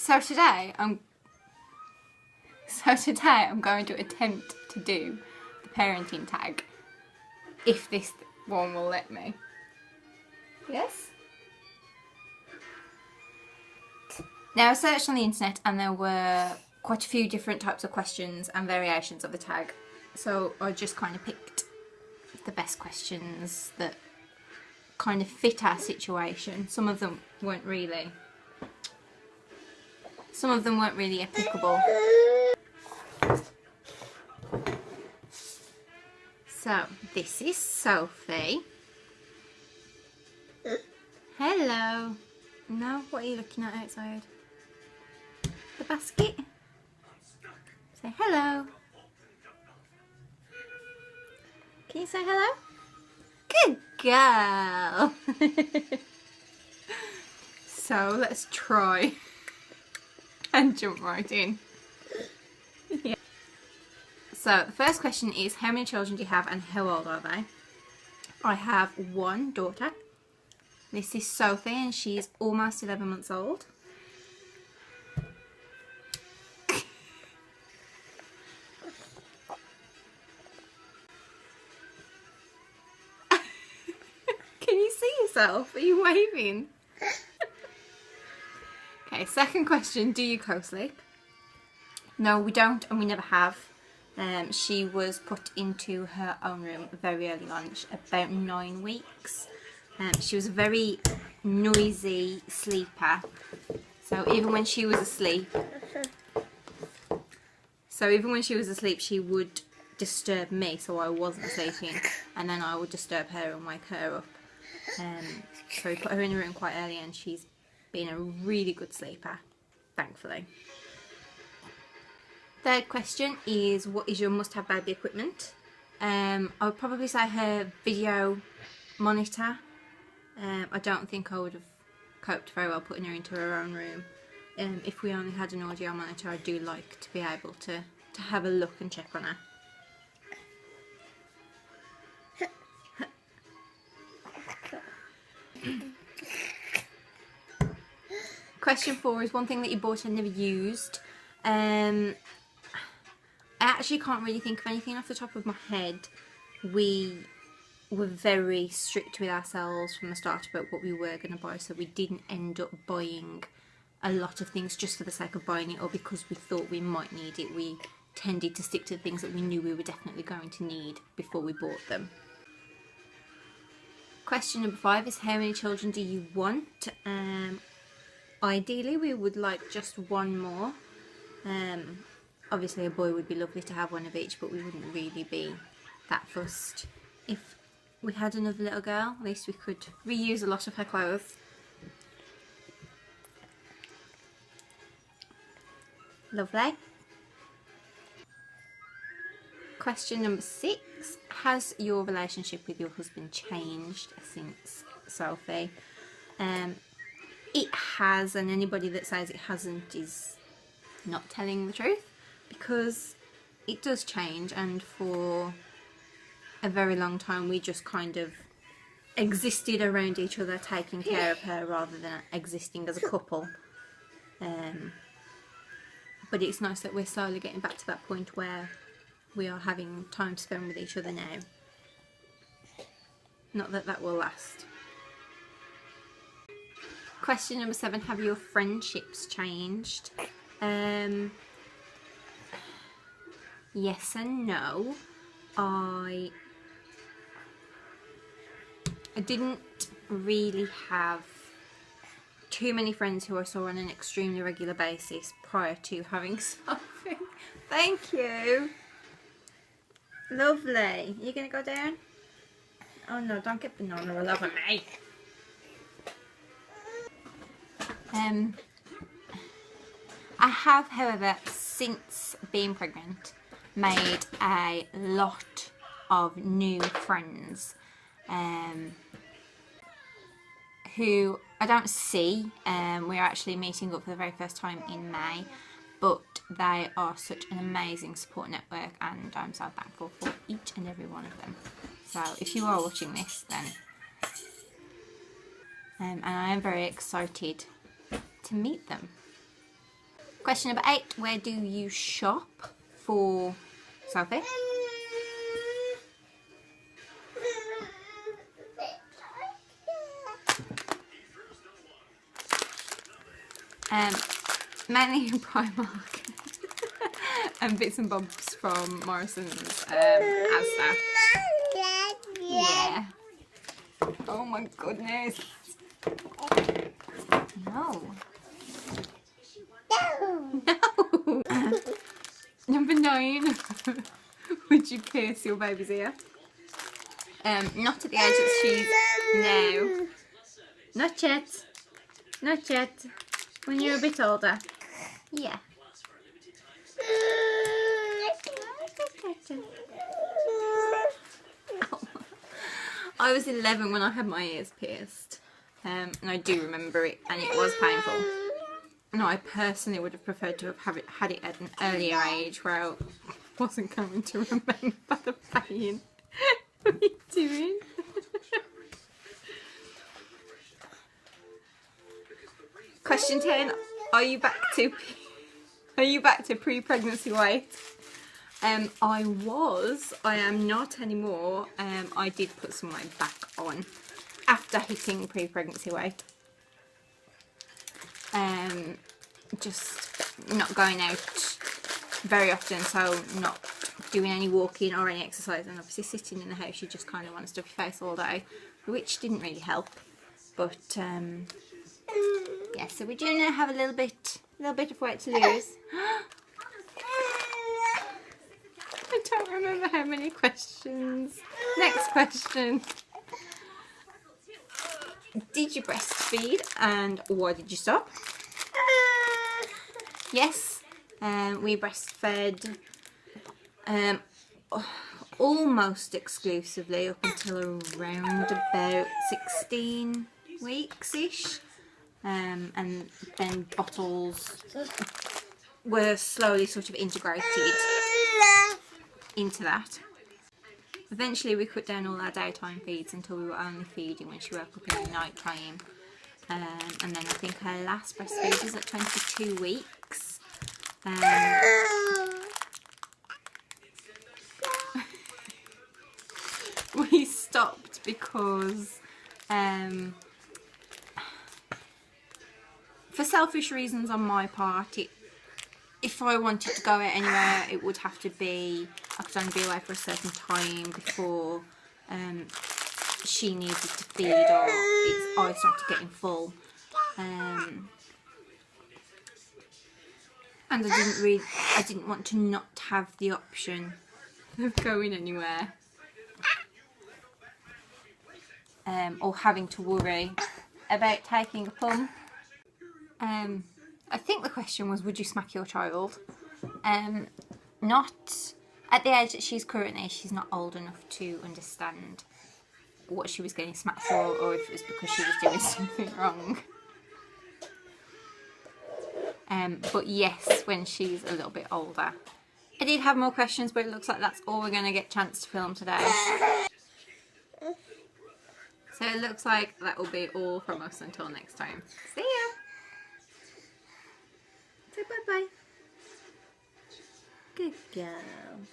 So today I'm going to attempt to do the parenting tag, if this one will let me. Yes? Now I searched on the internet and there were quite a few different types of questions and variations of the tag. So I just kind of picked the best questions that kind of fit our situation. Some of them weren't really applicable. So this is Sophie. Hello. No, what are you looking at outside? The basket? Say hello. Can you say hello? Good girl. So let's try and jump right in. Yeah. So the first question is, how many children do you have and how old are they? I have one daughter. This is Sophie and she's almost 11 months old. Can you see yourself? Are you waving? Okay, second question, do you co-sleep? No, we don't and we never have. She was put into her own room very early on, about 9 weeks. She was a very noisy sleeper, so even when she was asleep, she would disturb me, so I wasn't sleeping, and then I would disturb her and wake her up. So we put her in the room quite early and she's been a really good sleeper, thankfully. Third question is, what is your must-have baby equipment? I would probably say her video monitor. I don't think I would have coped very well putting her into her own room. If we only had an audio monitor, I do like to be able to have a look and check on her. Question 4 is one thing that you bought and never used. I actually can't really think of anything off the top of my head. We were very strict with ourselves from the start about what we were going to buy, so we didn't end up buying a lot of things just for the sake of buying it or because we thought we might need it. We tended to stick to the things that we knew we were definitely going to need before we bought them. Question number 5 is, how many children do you want? Ideally we would like just one more. Obviously a boy would be lovely to have one of each, but we wouldn't really be that fussed. If we had another little girl, at least we could reuse a lot of her clothes. Lovely. Question number 6, has your relationship with your husband changed since Sophie? It has, and anybody that says it hasn't is not telling the truth, because it does change, and for a very long time we just kind of existed around each other, taking care of her rather than existing as a couple. But it's nice that we're slowly getting back to that point where we are having time to spend with each other now. Not that that will last. Question number 7, have your friendships changed? Yes and no. I didn't really have too many friends who I saw on an extremely regular basis prior to having Sophie. Thank you. Lovely. You gonna go down? Oh no, don't get banana all over me. I have, however, since being pregnant, made a lot of new friends who I don't see. We're actually meeting up for the very first time in May, but they are such an amazing support network and I'm so thankful for each and every one of them. So if you are watching this, then and I am very excited to meet them. Question number 8. Where do you shop for Sophie? Mainly in Primark and bits and bobs from Morrison's Asda. Yeah. Oh my goodness. No. No. Number 9. Would you pierce your baby's ear? Not at the age that she's now. Not yet. Not yet. When you're a bit older. Yeah. I was 11 when I had my ears pierced. And I do remember it, and it was painful. No, I personally would have preferred to have had it at an earlier age where I wasn't going to remember the pain. What are you doing? Question 10. Are you back to pre-pregnancy weight? I am not anymore. I did put some weight back on after hitting pre-pregnancy weight. Just not going out very often, so not doing any walking or any exercise, and obviously sitting in the house you just kind of want to stuff your face all day, which didn't really help. But yeah, so we do now have a little bit of weight to lose. I don't remember how many questions. Next question. Did you breastfeed, and why did you stop? Yes, we breastfed almost exclusively up until around about 16 weeks-ish. And then bottles were slowly sort of integrated into that. Eventually we cut down all our daytime feeds until we were only feeding when she woke up in the night time. And then I think her last breastfeed was at 22 weeks. We stopped because for selfish reasons on my part, if I wanted to go out anywhere, it would have to be, I could only be away for a certain time before she needed to feed, or I started getting full. And I didn't want to not have the option of going anywhere. Or having to worry about taking a pump. I think the question was, would you smack your child? Not at the age that she's currently. She's not old enough to understand what she was getting smacked for, or if it was because she was doing something wrong. But yes, when she's a little bit older. I did have more questions, but it looks like that's all we're going to get a chance to film today. So it looks like that will be all from us until next time. See ya! Say bye-bye. Good girl.